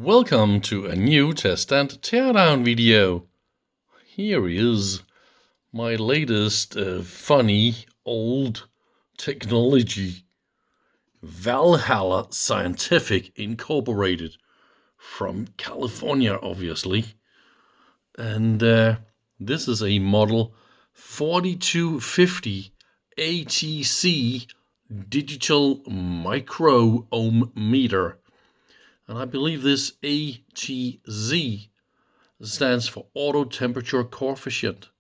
Welcome to a new test and teardown video. Here is my latest funny old technology. Valhalla Scientific Incorporated from California, obviously. And this is a model 4250 ATC digital micro-ohm meter. And I believe this ATZ stands for auto temperature coefficient.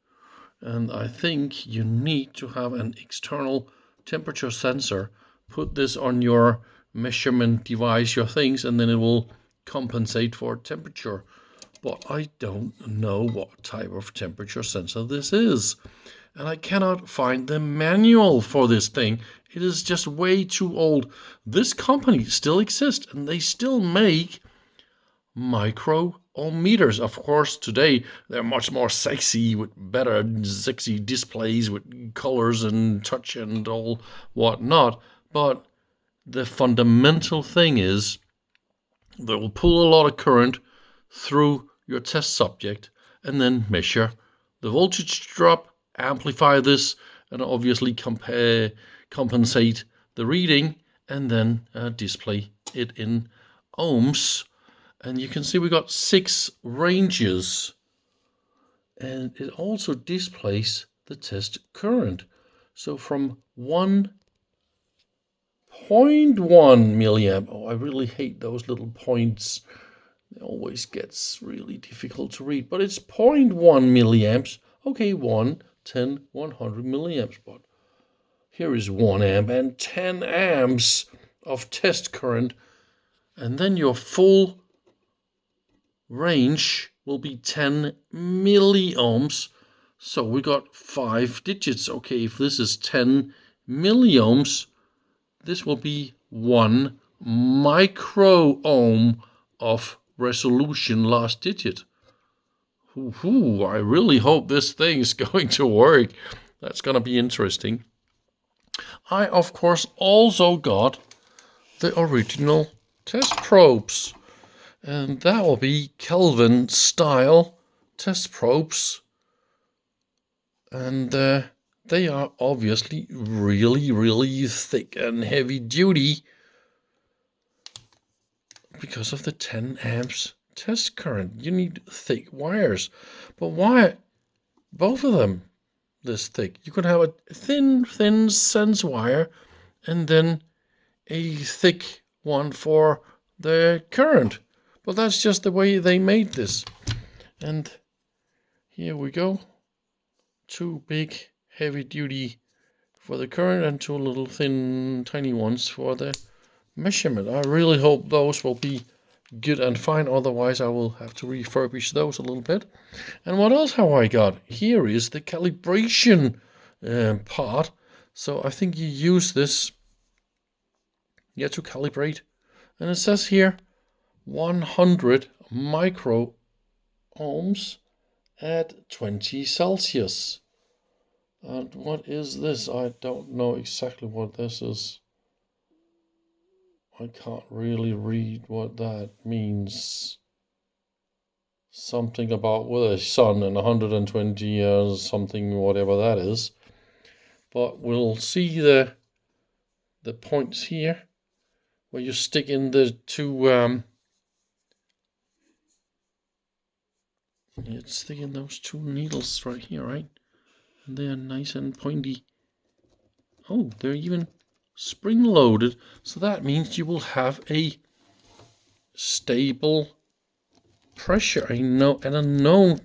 And I think you need to have an external temperature sensor. Put this on your measurement device, your things, and then it will compensate for temperature. But I don't know what type of temperature sensor this is. And I cannot find the manual for this thing. It is just way too old. This company still exists and they still make micro-ohm meters. Of course, today they're much more sexy with better sexy displays with colors and touch and all whatnot. But the fundamental thing is they will pull a lot of current through your test subject and then measure the voltage drop, amplify this, and obviously compensate the reading, and then display it in ohms. And you can see we got 6 ranges, and it also displays the test current. So from 1.1 milliamp. Oh, I really hate those little points. It always gets really difficult to read, but it's 0.1 milliamps. Okay, 1, 10, 100 milliamps, but here is 1 amp and 10 amps of test current, and then your full range will be 10 milliohms. So we got 5 digits. Okay, if this is 10 milliohms, this will be 1 micro-ohm of resolution last digit. I really hope this thing is going to work. That's going to be interesting. I, of course, also got the original test probes. And that will be Kelvin-style test probes. And they are obviously really thick and heavy duty because of the 10 amps test current. You need thick wires. But why both of them this thick? You could have a thin sense wire and then a thick one for the current. But that's just the way they made this. And here we go. 2 big heavy duty for the current and 2 little thin tiny ones for the measurement. I really hope those will be good and fine, otherwise I will have to refurbish those a little bit. And what else have I got? Here is the calibration part. So I think you use this to calibrate, and it says here 100 micro ohms at 20 Celsius. And what is this? I don't know exactly what this is. I can't really read what that means. Something about with a sun and 120 years, something, whatever that is. But we'll see the points here where you stick in the 2 it's sticking those 2 needles right here, right? And they are nice and pointy. Oh, they're even spring loaded, so that means you will have a stable pressure, a known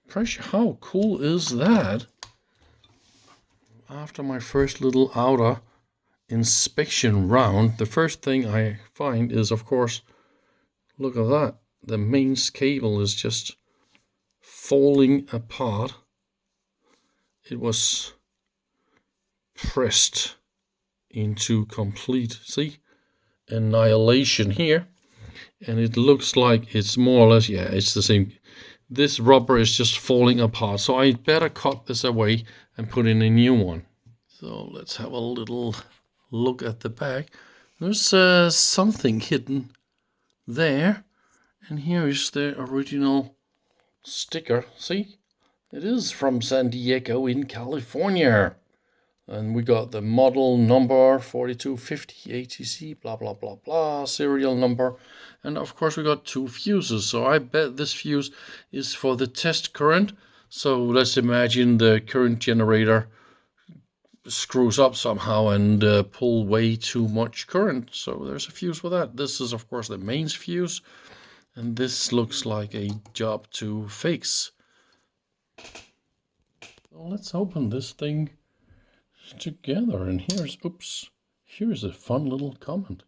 pressure. How cool is that? After my first little outer inspection round, the first thing I find is, of course, look at that. The mains cable is just falling apart. It was pressed into complete, annihilation here. And it looks like it's more or less, it's the same. This rubber is just falling apart. So I better cut this away and put in a new one. So let's have a little look at the back. There's something hidden there. And here is the original sticker. See? It is from San Diego in California. And we got the model number 4250 ATC, blah, blah, blah, blah, serial number. And of course we got 2 fuses. So I bet this fuse is for the test current. So let's imagine the current generator screws up somehow and pull way too much current. So there's a fuse for that. This is of course the mains fuse. And this looks like a job to fix. So let's open this thing together, and here's a fun little comment.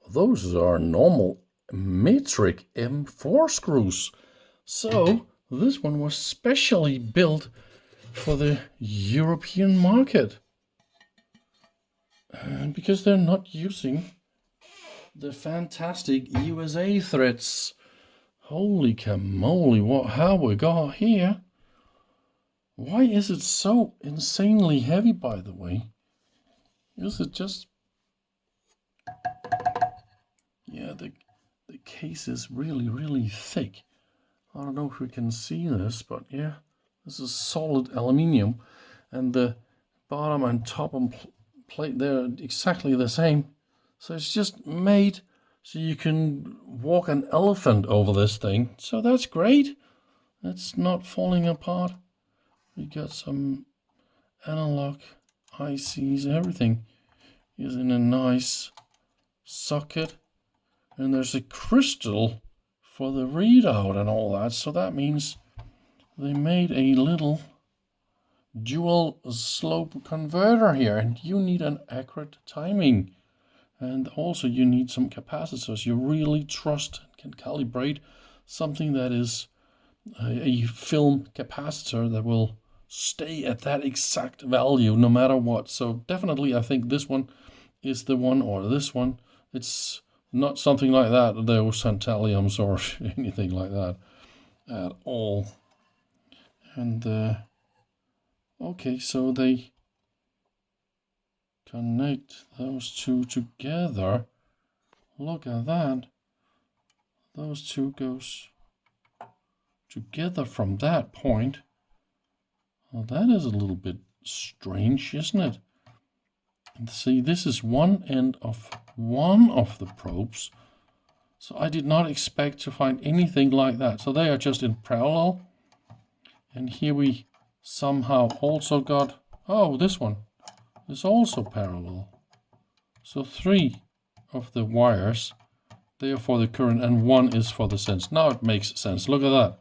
Those are normal metric M4 screws. So this one was specially built for the European market. Because they're not using the fantastic USA threads. Holy camoly, what have we got here? Why is it so insanely heavy, by the way? Is it just... Yeah, the case is really, really thick. I don't know if we can see this, but yeah, this is solid aluminium. And the bottom and top plate, they're exactly the same. So it's just made so you can walk an elephant over this thing. So that's great. It's not falling apart. We got some analog ICs, everything is in a nice socket. And there's a crystal for the readout and all that. So that means they made a little dual slope converter here. And you need an accurate timing. And also you need some capacitors. You really trust and can calibrate something that is a film capacitor that will stay at that exact value no matter what. So definitely I think this one is the one, or this one. It's not something like that, those tantalums or anything like that at all. And okay, so they connect those two together. Look at that. Those two goes together from that point. Well, that is a little bit strange, isn't it? And see, this is one end of one of the probes. So I did not expect to find anything like that. So they are just in parallel. And here we somehow also got, oh, this one is also parallel. So 3 of the wires, they are for the current and 1 is for the sense. Now it makes sense. Look at that.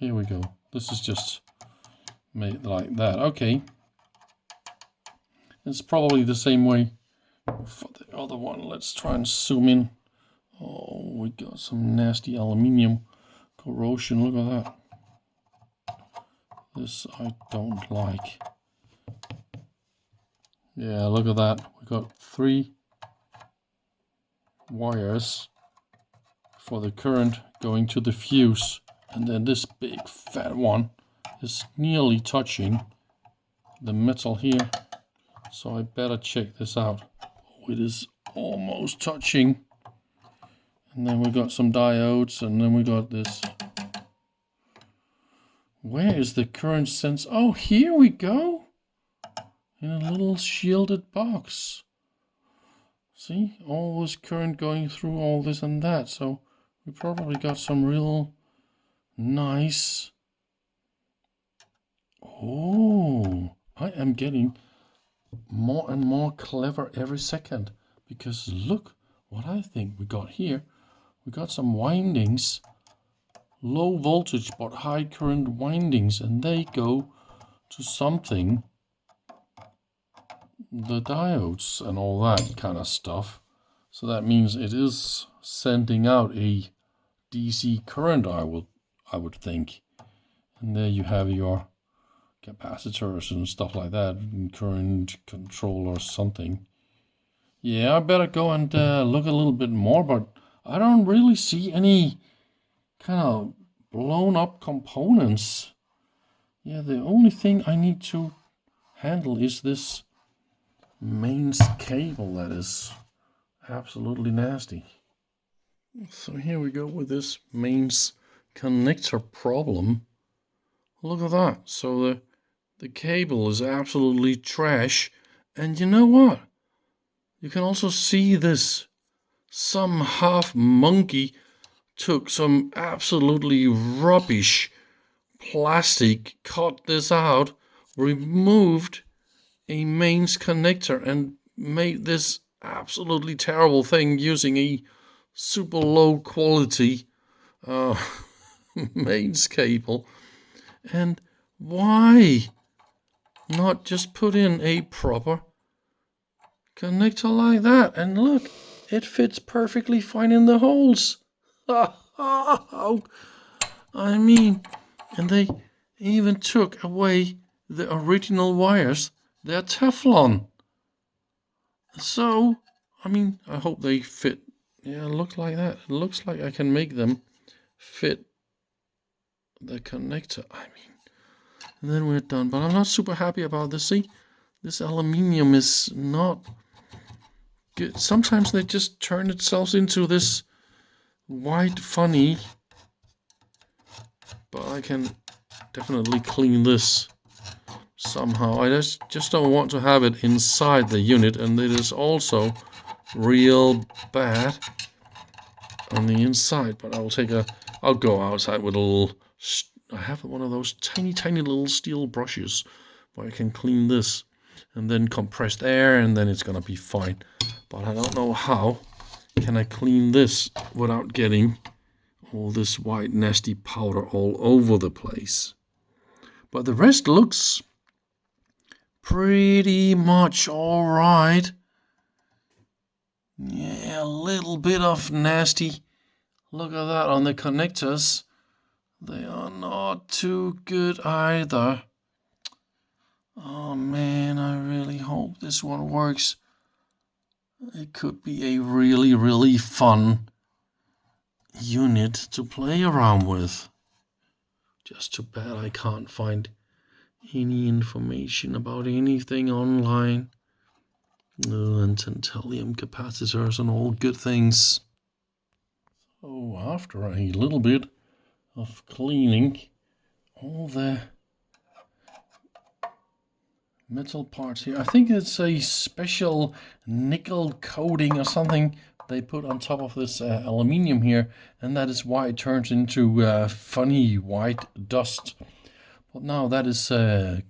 Here we go. This is just made like that. Okay. It's probably the same way for the other one. Let's try and zoom in. Oh, we got some nasty aluminium corrosion. Look at that. This I don't like. Yeah, look at that. We got 3 wires for the current going to the fuse. And then this big fat one is nearly touching the metal here. So I better check this out. Oh, it is almost touching. And then we got some diodes, and then we got this. Where is the current sense? Oh, here we go. In a little shielded box. See, all this current going through all this and that. So we probably got some real nice. Oh, I am getting more and more clever every second, because look what I think we got here. We got some windings, low voltage but high current windings, and they go to something, the diodes and all that kind of stuff. So that means it is sending out a DC current, I would think. And there you have your capacitors and stuff like that, current control or something. Yeah, I better go and look a little bit more, but I don't really see any kind of blown up components. Yeah, the only thing I need to handle is this mains cable that is absolutely nasty. So here we go with this mains connector problem. Look at that. So the cable is absolutely trash. And you know what? You can also see this. Some half monkey took some absolutely rubbish plastic, cut this out, removed a mains connector, and made this absolutely terrible thing using a super low quality mains cable. And why not just put in a proper connector like that? And look, it fits perfectly fine in the holes. I mean, and they even took away the original wires. They're Teflon. So, I mean, I hope they fit. Yeah, look like that. It looks like I can make them fit the connector. I mean, and then we're done. But I'm not super happy about this. See, this aluminium is not good. Sometimes they just turn itself into this white funny. But I can definitely clean this somehow. I just don't want to have it inside the unit, and it is also real bad on the inside. But I'll go outside with a little. I have one of those tiny little steel brushes where I can clean this, and then compressed air, and then it's gonna be fine. But I don't know how can I clean this without getting all this white nasty powder all over the place. But the rest looks pretty much all right. Yeah, a little bit of nasty. Look at that on the connectors. They are not too good either. Oh man, I really hope this one works. It could be a really fun unit to play around with. Just too bad I can't find any information about anything online. And tantalum capacitors and all good things. So after a little bit of cleaning all the metal parts here, I think it's a special nickel coating or something they put on top of this aluminium here, and that is why it turns into funny white dust. But now that is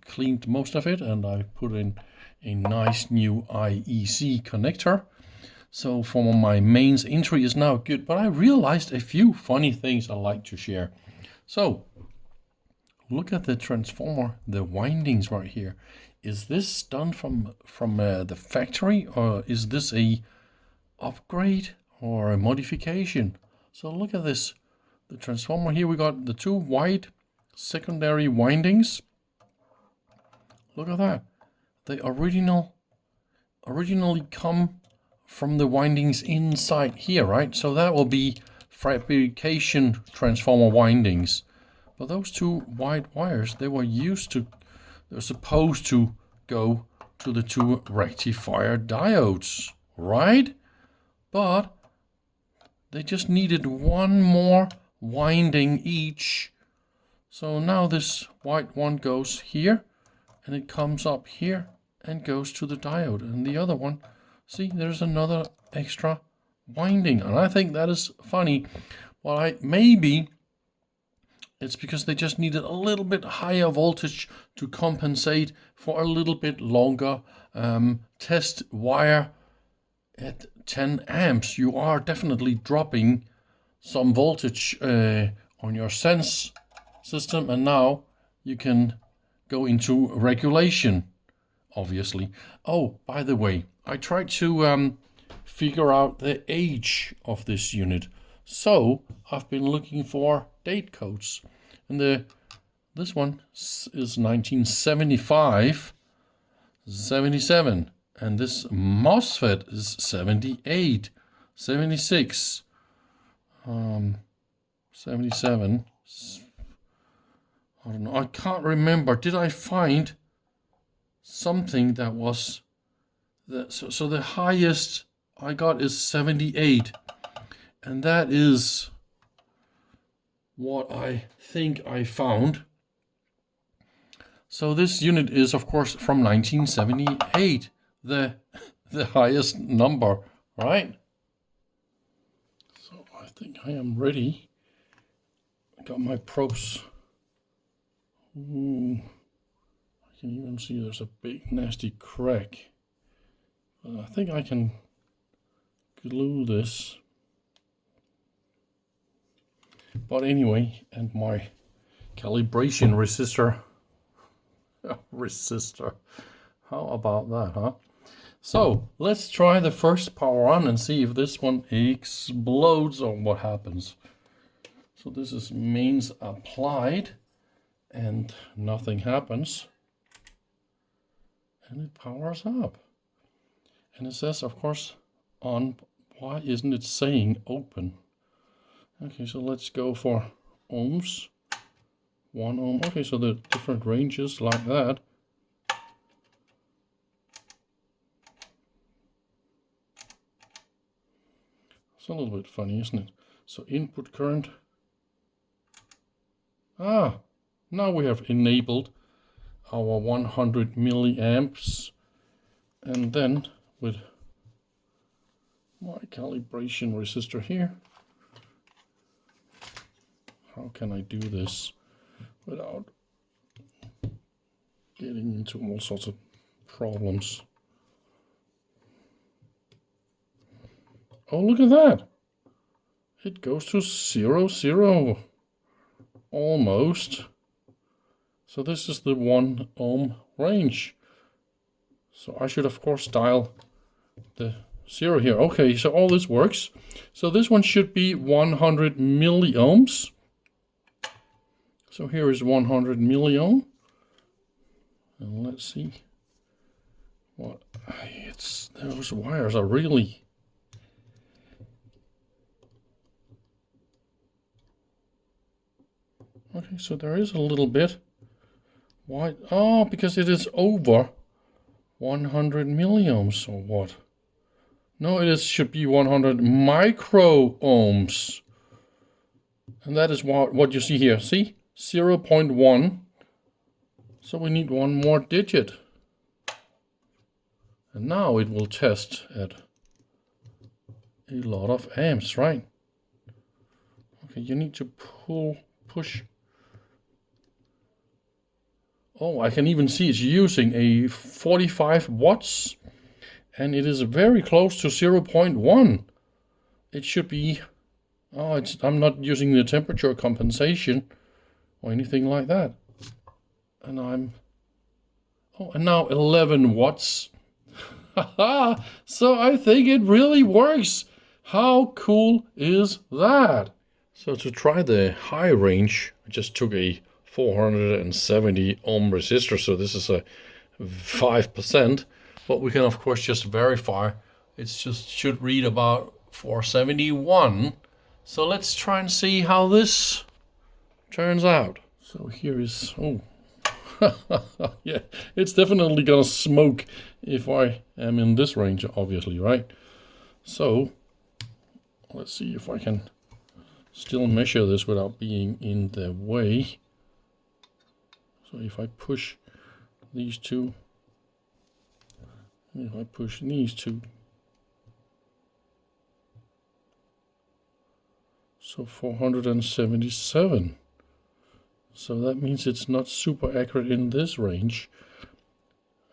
cleaned most of it, and I put in a nice new IEC connector. So for my mains entry is now good, but I realized a few funny things I like to share. So look at the transformer, the windings right here. Is this done from the factory, or is this a upgrade or a modification? So look at this. The transformer here, we got the two white secondary windings. Look at that. They originally come from the windings inside here, right? So that will be fabrication transformer windings. But those two white wires, they were supposed to go to the two rectifier diodes, right? But they just needed one more winding each. So now this white one goes here, and it comes up here and goes to the diode. And the other one, see, there's another extra winding. And I think that is funny. Well, maybe it's because they just needed a little bit higher voltage to compensate for a little bit longer test wire. At 10 amps, you are definitely dropping some voltage on your sense system, and now you can go into regulation, obviously. Oh, by the way, I tried to figure out the age of this unit. So I've been looking for date codes, and this one is 1975, 77, and this MOSFET is 78, 76, 77. I don't know. I can't remember. Did I find something that was that? So the highest I got is 78. And that is what I think I found. So this unit is, of course, from 1978, the highest number, right? So I think I am ready. I got my probes. Ooh, I can even see there's a big nasty crack. But I think I can glue this. But anyway, and my calibration resistor. Resistor. How about that, huh? So let's try the first power on and see if this one explodes or what happens. So this is mains applied and nothing happens. And it powers up. And it says, of course, on. Why isn't it saying open? Okay, so let's go for ohms. 1 ohm. Okay, so the different ranges like that. It's a little bit funny, isn't it? So input current. Ah, now we have enabled our 100 milliamps. And then with my calibration resistor here, how can I do this without getting into all sorts of problems? Oh, look at that. It goes to 0, 0. Almost. So this is the 1 ohm range. So I should, of course, dial the 0 here. Okay, so all this works. So this one should be 100 milliohms. So here is 100 milliohm. And let's see what it's. Those wires are really. Okay, so there is a little bit. Why? Oh, because it is over 100 milliohms or what? No, it is should be 100 micro-ohms. And that is what you see here. See? 0.1. So we need one more digit. And now it will test at a lot of amps, right? Okay, you need to push. Oh, I can even see it's using a 45 watts. And it is very close to 0.1. It should be. Oh, I'm not using the temperature compensation or anything like that. And I'm. Oh, and now 11 watts. So I think it really works. How cool is that? So to try the high range, I just took a 470 ohm resistor. So this is a 5%. But we can, of course, just verify. It's just should read about 471. So let's try and see how this turns out. So here is, oh, yeah, it's definitely gonna smoke if I am in this range, obviously, right? So let's see if I can still measure this without being in the way. So if I push these two, if I push these two, so 477. So that means it's not super accurate in this range.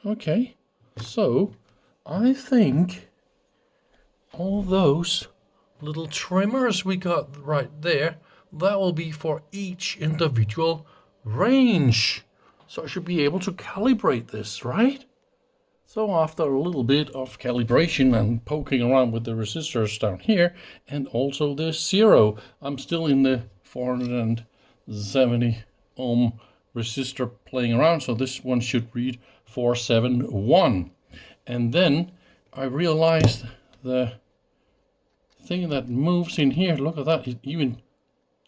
Okay, so I think all those little trimmers we got right there, that will be for each individual range. So I should be able to calibrate this, right? So after a little bit of calibration and poking around with the resistors down here, and also the 0, I'm still in the 470 ohm resistor playing around, so this one should read 471. And then I realized the thing that moves in here, look at that, it even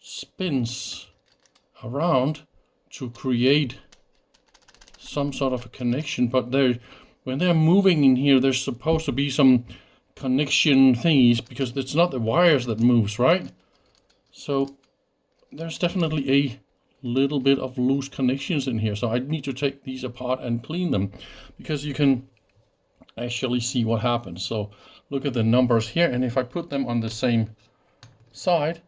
spins around to create some sort of a connection, but when they're moving in here, there's supposed to be some connection thingies, because it's not the wires that moves, right? So there's definitely a little bit of loose connections in here. So I need to take these apart and clean them, because you can actually see what happens. So look at the numbers here, and if I put them on the same side,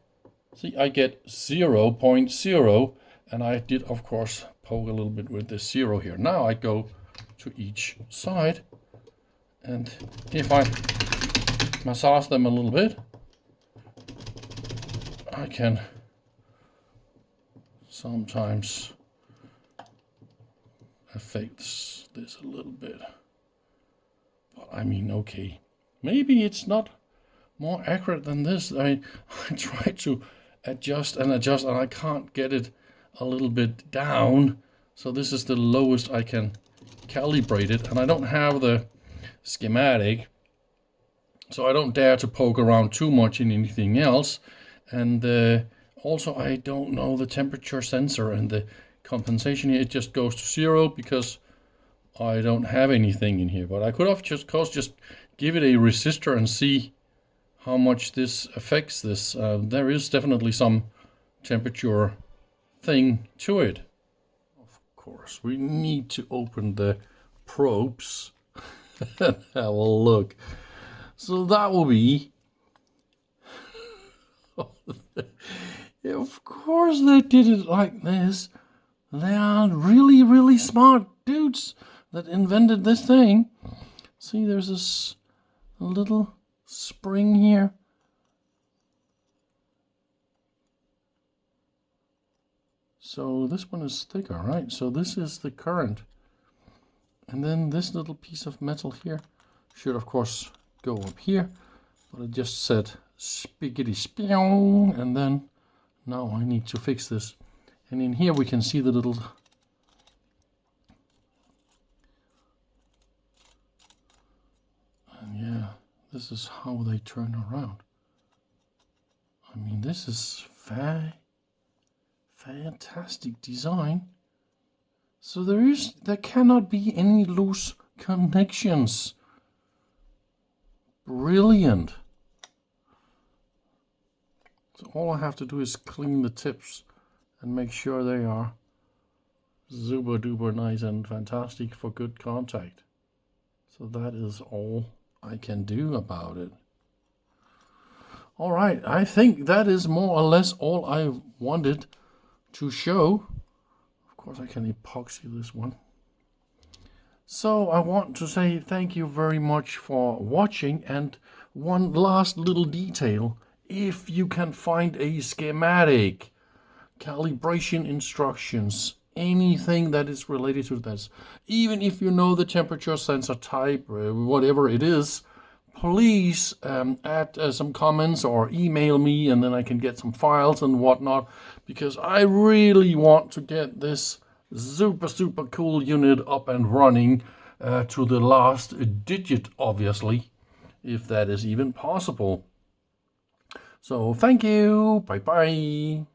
see, I get 0.0, and I did of course poke a little bit with the 0 here. Now I go to each side, and if I massage them a little bit, I can sometimes affect this a little bit. But I mean, okay, maybe it's not more accurate than this. I try to adjust, and I can't get it a little bit down. So this is the lowest I can calibrate it, and I don't have the schematic, so I don't dare to poke around too much in anything else. And also I don't know the temperature sensor and the compensation here. It just goes to 0 because I don't have anything in here. But I could have just give it a resistor and see how much this affects this. There is definitely some temperature thing to it. Of course, we need to open the probes and have a look. So that will be... Of course they did it like this. They are really, really smart dudes that invented this thing. See, there's this little spring here. So this one is thicker, right? So this is the current. And then this little piece of metal here should of course go up here. But I just said spiggity spiong, and then now I need to fix this. And in here we can see the little yeah, this is how they turn around. I mean, this is fantastic design. So there cannot be any loose connections. Brilliant. So all I have to do is clean the tips and make sure they are super duper nice and fantastic for good contact. So that is all I can do about it. All right, I think that is more or less all I wanted to show. Of course, I can epoxy this one. So I want to say thank you very much for watching, and one last little detail. If you can find a schematic, calibration instructions, anything that is related to this, even if you know the temperature sensor type, whatever it is, please add some comments or email me, and then I can get some files and whatnot, because I really want to get this super cool unit up and running to the last digit, obviously, if that is even possible. So thank you. Bye bye.